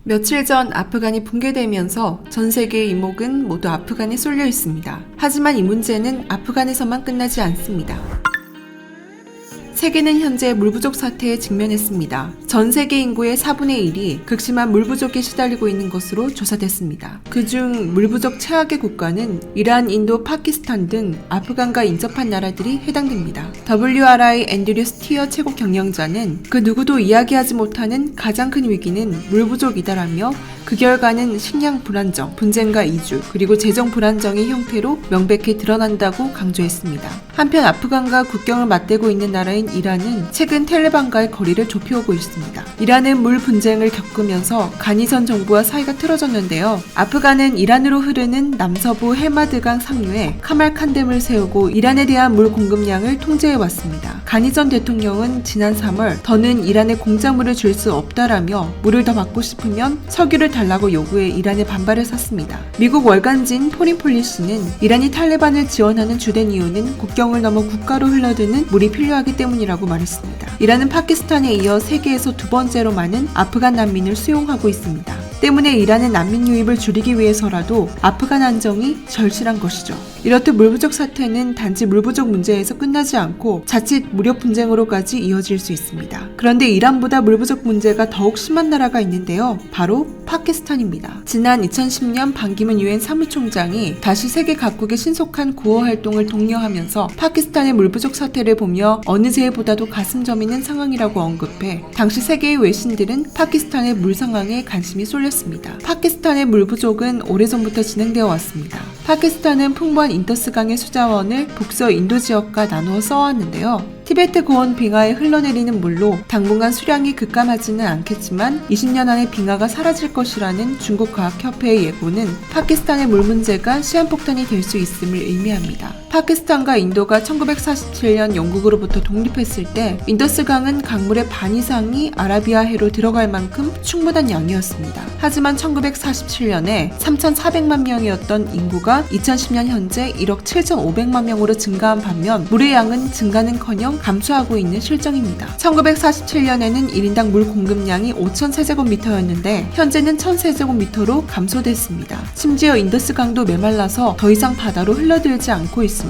며칠 전 아프간이 붕괴되면서 전 세계의 이목은 모두 아프간에 쏠려 있습니다. 하지만 이 문제는 아프간에서만 끝나지 않습니다. 세계는 현재 물 부족 사태에 직면했습니다. 전 세계 인구의 4분의 1이 극심한 물 부족에 시달리고 있는 것으로 조사됐습니다. 그중 물 부족 최악의 국가는 이란, 인도, 파키스탄 등 아프간과 인접한 나라들이 해당됩니다. WRI 앤드류 스티어 최고 경영자는 그 누구도 이야기하지 못하는 가장 큰 위기는 물 부족이다라며 그 결과는 식량 불안정, 분쟁과 이주, 그리고 재정 불안정의 형태로 명백히 드러난다고 강조했습니다. 한편 아프간과 국경을 맞대고 있는 나라인 이란은 최근 텔레반과의 거리를 좁혀오고 있습니다. 이란은 물 분쟁을 겪으면서 간이선 정부와 사이가 틀어졌는데요. 아프간은 이란으로 흐르는 남서부 헬마드강 상류에 카말칸댐을 세우고 이란에 대한 물 공급량을 통제해왔습니다. 간이전 대통령은 지난 3월 더는 이란에 공작물을 줄 수 없다라며 물을 더 받고 싶으면 석유를 달라고 요구해 이란에 반발을 샀습니다. 미국 월간지인 포린폴리시는 이란이 탈레반을 지원하는 주된 이유는 국경을 넘어 국가로 흘러드는 물이 필요하기 때문이라고 말했습니다. 이란은 파키스탄에 이어 세계에서 두 번째로 많은 아프간 난민을 수용하고 있습니다. 때문에 이란은 난민 유입을 줄이기 위해서라도 아프간 안정이 절실한 것이죠. 이렇듯 물 부족 사태는 단지 물 부족 문제에서 끝나지 않고 자칫 무력 분쟁으로까지 이어질 수 있습니다. 그런데 이란보다 물 부족 문제가 더욱 심한 나라가 있는데요. 바로 파키스탄입니다. 지난 2010년 반기문 유엔 사무총장이 다시 세계 각국의 신속한 구호 활동을 독려하면서 파키스탄의 물 부족 사태를 보며 어느 세해보다도 가슴 저미는 상황이라고 언급해 당시 세계의 외신들은 파키스탄의 물 상황에 관심이 쏠렸습니다. 파키스탄의 물 부족은 오래전부터 진행되어 왔습니다. 파키스탄은 풍부한 인더스강의 수자원을 북서 인도 지역과 나누어 써왔는데요. 티베트 고원 빙하에 흘러내리는 물로 당분간 수량이 급감하지는 않겠지만 20년 안에 빙하가 사라질 것이라는 중국과학협회의 예고는 파키스탄의 물 문제가 시한폭탄이 될 수 있음을 의미합니다. 파키스탄과 인도가 1947년 영국으로부터 독립했을 때 인더스강은 강물의 반 이상이 아라비아해로 들어갈 만큼 충분한 양이었습니다. 하지만 1947년에 3,400만 명이었던 인구가 2010년 현재 1억 7,500만 명으로 증가한 반면 물의 양은 증가는커녕 감소하고 있는 실정입니다. 1947년에는 1인당 물 공급량이 5,000세제곱미터였는데 현재는 1,000세제곱미터로 감소됐습니다. 심지어 인더스강도 메말라서 더 이상 바다로 흘러들지 않고 있습니다.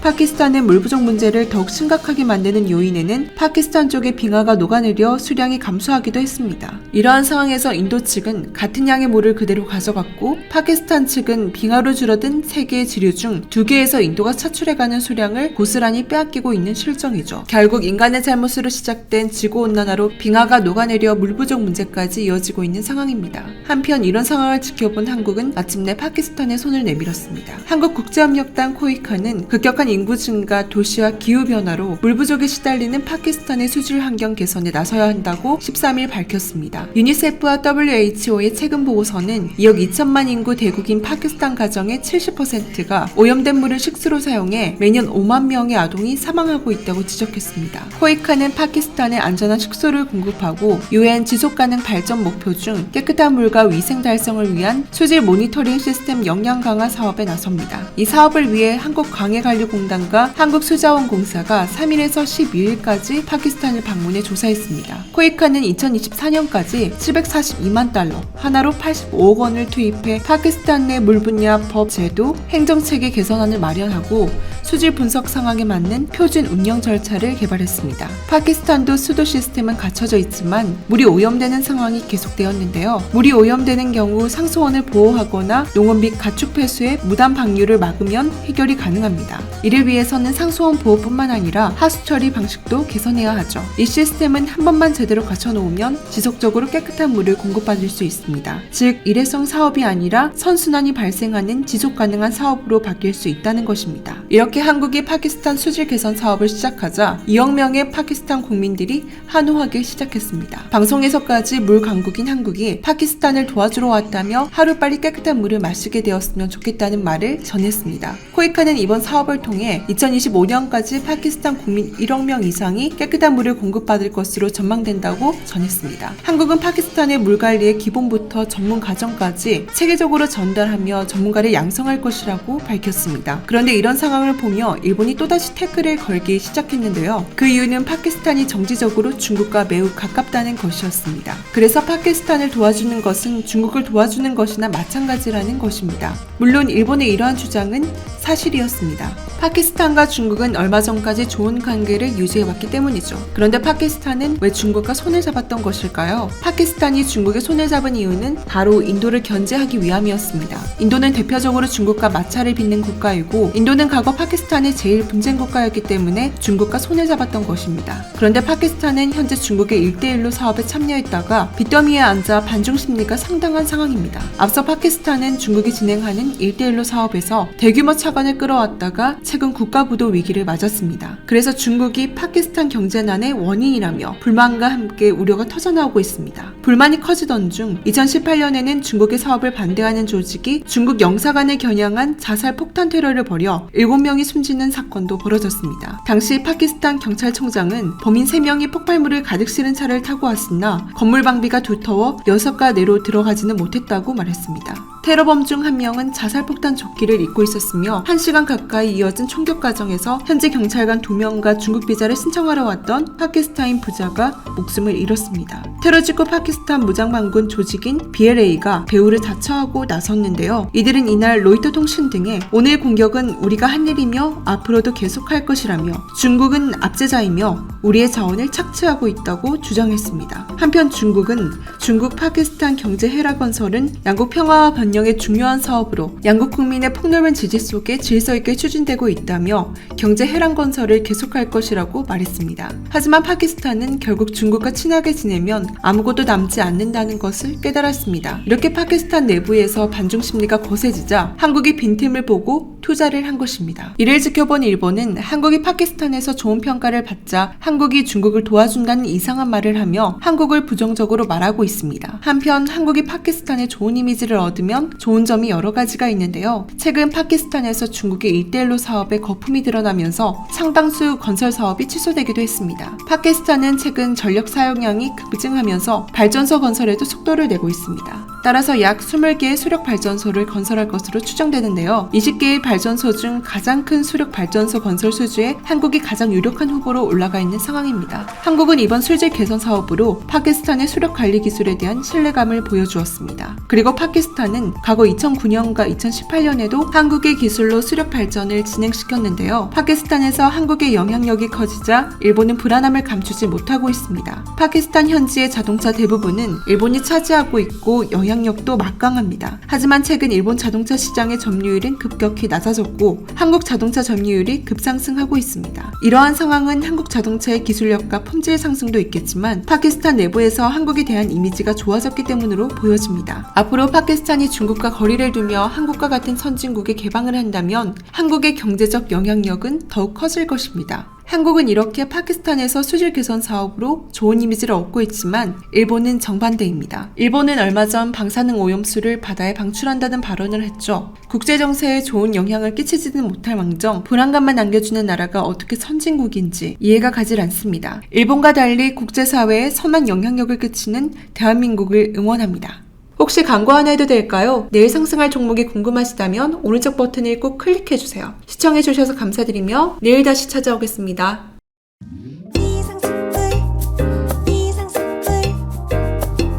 파키스탄의 물 부족 문제를 더욱 심각하게 만드는 요인에는 파키스탄 쪽의 빙하가 녹아내려 수량이 감소하기도 했습니다. 이러한 상황에서 인도 측은 같은 양의 물을 그대로 가져갔고 파키스탄 측은 빙하로 줄어든 3개의 지류 중 2개에서 인도가 차출해가는 수량을 고스란히 빼앗기고 있는 실정이죠. 결국 인간의 잘못으로 시작된 지구온난화로 빙하가 녹아내려 물 부족 문제까지 이어지고 있는 상황입니다. 한편 이런 상황을 지켜본 한국은 마침내 파키스탄에 손을 내밀었습니다. 한국국제협력단 코이카는 급격한 인구 증가, 도시화, 기후변화로 물 부족에 시달리는 파키스탄의 수질 환경 개선에 나서야 한다고 13일 밝혔습니다. 유니세프와 WHO의 최근 보고서는 2억 2천만 인구 대국인 파키스탄 가정의 70%가 오염된 물을 식수로 사용해 매년 5만 명의 아동이 사망하고 있다고 지적했습니다. 코이카는 파키스탄에 안전한 식수를 공급하고 UN 지속가능 발전 목표 중 깨끗한 물과 위생 달성을 위한 수질 모니터링 시스템 역량 강화 사업에 나섭니다. 이 사업을 위해 한국광해관리공단과 한국수자원공사가 3일에서 12일까지 파키스탄을 방문해 조사했습니다. 코이카는 2024년까지 742만 달러, 하나로 85억 원을 투입해 파키스탄 내 물 분야 법, 제도, 행정체계 개선안을 마련하고 수질 분석 상황에 맞는 표준 운영 절차를 개발했습니다. 파키스탄도 수도 시스템은 갖춰져 있지만 물이 오염되는 상황이 계속되었는데요. 물이 오염되는 경우 상수원을 보호하거나 농업 및 가축 폐수의 무단 방류를 막으면 해결이 가능합니다. 이를 위해서는 상수원 보호뿐만 아니라 하수 처리 방식도 개선해야 하죠. 이 시스템은 한 번만 제대로 갖춰놓으면 지속적으로 깨끗한 물을 공급받을 수 있습니다. 즉 일회성 사업이 아니라 선순환이 발생하는 지속 가능한 사업으로 바뀔 수 있다는 것입니다. 이렇게 한국이 파키스탄 수질 개선 사업을 시작하자 2억 명의 파키스탄 국민들이 환호하기 시작했습니다. 방송에서까지 물 강국인 한국이 파키스탄을 도와주러 왔다며 하루빨리 깨끗한 물을 마시게 되었으면 좋겠다는 말을 전했습니다. 코이카는 이번 사업을 통해 2025년까지 파키스탄 국민 1억 명 이상이 깨끗한 물을 공급받을 것으로 전망된다고 전했습니다. 한국은 파키스탄의 물 관리의 기본부터 전문 과정까지 체계적으로 전달하며 전문가를 양성할 것이라고 밝혔습니다. 그런데 이런 상황을 보면 보며 일본이 또다시 태클을 걸기 시작했는데요. 그 이유는 파키스탄이 정치적으로 중국과 매우 가깝다는 것이었습니다. 그래서 파키스탄을 도와주는 것은 중국을 도와주는 것이나 마찬가지라는 것입니다. 물론 일본의 이러한 주장은 사실이었습니다. 파키스탄과 중국은 얼마 전까지 좋은 관계를 유지해왔기 때문이죠. 그런데 파키스탄은 왜 중국과 손을 잡았던 것일까요? 파키스탄이 중국의 손을 잡은 이유는 바로 인도를 견제하기 위함이었습니다. 인도는 대표적으로 중국과 마찰을 빚는 국가이고 인도는 과거 파키스탄의 제일 분쟁 국가였기 때문에 중국과 손을 잡았던 것입니다. 그런데 파키스탄은 현재 중국의 1대1로 사업에 참여했다가 빚더미에 앉아 반중 심리가 상당한 상황입니다. 앞서 파키스탄은 중국이 진행하는 1대1로 사업에서 대규모 차관을 끌어왔다가 최근 국가부도 위기를 맞았습니다. 그래서 중국이 파키스탄 경제난의 원인이라며 불만과 함께 우려가 터져나오고 있습니다. 불만이 커지던 중 2018년에는 중국의 사업을 반대하는 조직이 중국 영사관을 겨냥한 자살 폭탄 테러를 벌여 7명이 숨지는 사건도 벌어졌습니다. 당시 파키스탄 경찰청장은 범인 3명이 폭발물을 가득 실은 차를 타고 왔으나 건물 방비가 두터워 6가 내로 들어가지는 못했다고 말했습니다. 테러범 중 한 명은 자살폭탄 조끼를 입고 있었으며 1시간 가까이 이어진 총격 과정에서 현지 경찰관 2명과 중국 비자를 신청하러 왔던 파키스탄인 부자가 목숨을 잃었습니다. 테러 직후 파키스탄 무장반군 조직인 BLA가 배후를 자처하고 나섰는데요. 이들은 이날 로이터 통신 등에 오늘 공격은 우리가 한 일이며 앞으로도 계속할 것이라며 중국은 압제자이며 우리의 자원을 착취하고 있다고 주장했습니다. 한편 중국은 중국 파키스탄 경제 해라 건설은 양국 평화와 번영의 중요한 사업으로 양국 국민의 폭넓은 지지 속에 질서 있게 추진되고 있다며 경제 해랑 건설을 계속할 것이라고 말했습니다. 하지만 파키스탄은 결국 중국과 친하게 지내면 아무것도 남지 않는다는 것을 깨달았습니다. 이렇게 파키스탄 내부에서 반중 심리가 거세지자 한국이 빈틈을 보고 투자를 한 것입니다. 이를 지켜본 일본은 한국이 파키스탄에서 좋은 평가를 받자 한국이 중국을 도와준다는 이상한 말을 하며 한국을 부정적으로 말하고 있습니다. 한편 한국이 파키스탄에 좋은 이미지를 얻으면 좋은 점이 여러 가지가 있는데요. 최근 파키스탄에서 중국의 1대1로 사업에 거품이 드러나면서 상당수 건설 사업이 취소되기도 했습니다. 파키스탄은 최근 전력 사용량이 급증하면서 발전소 건설에도 속도를 내고 있습니다. 따라서 약 20개의 수력 발전소를 건설할 것으로 추정되는데요. 20개의 발전소 중 가장 큰 수력 발전소 건설 수주에 한국이 가장 유력한 후보로 올라가 있는 상황입니다. 한국은 이번 수질 개선 사업으로 파키스탄의 수력 관리 기술에 대한 신뢰감을 보여주었습니다. 그리고 파키스탄은 과거 2009년과 2018년에도 한국의 기술로 수력 발전을 진행시켰는데요. 파키스탄에서 한국의 영향력이 커지자 일본은 불안함을 감추지 못하고 있습니다. 파키스탄 현지의 자동차 대부분은 일본이 차지하고 있고 영향력도 막강합니다. 하지만 최근 일본 자동차 시장의 점유율은 급격히 낮아졌고 한국 자동차 점유율이 급상승하고 있습니다. 이러한 상황은 한국 자동차의 기술력과 품질 상승도 있겠지만 파키스탄 내부에서 한국에 대한 이미지가 좋아졌기 때문으로 보여집니다. 앞으로 파키스탄이 중국과 거리를 두며 한국과 같은 선진국에 개방을 한다면 한국의 경제적 영향력은 더욱 커질 것입니다. 한국은 이렇게 파키스탄에서 수질 개선 사업으로 좋은 이미지를 얻고 있지만 일본은 정반대입니다. 일본은 얼마 전 방사능 오염수를 바다에 방출한다는 발언을 했죠. 국제 정세에 좋은 영향을 끼치지는 못할 망정 불안감만 남겨주는 나라가 어떻게 선진국인지 이해가 가질 않습니다. 일본과 달리 국제사회에 선한 영향력을 끼치는 대한민국을 응원합니다. 혹시 광고 하나 해도 될까요? 내일 상승할 종목이 궁금하시다면 오른쪽 버튼을 꼭 클릭해주세요. 시청해주셔서 감사드리며 내일 다시 찾아오겠습니다.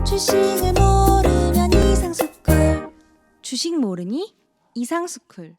주식을 모르면 이상스쿨. 주식 모르니? 이상스쿨.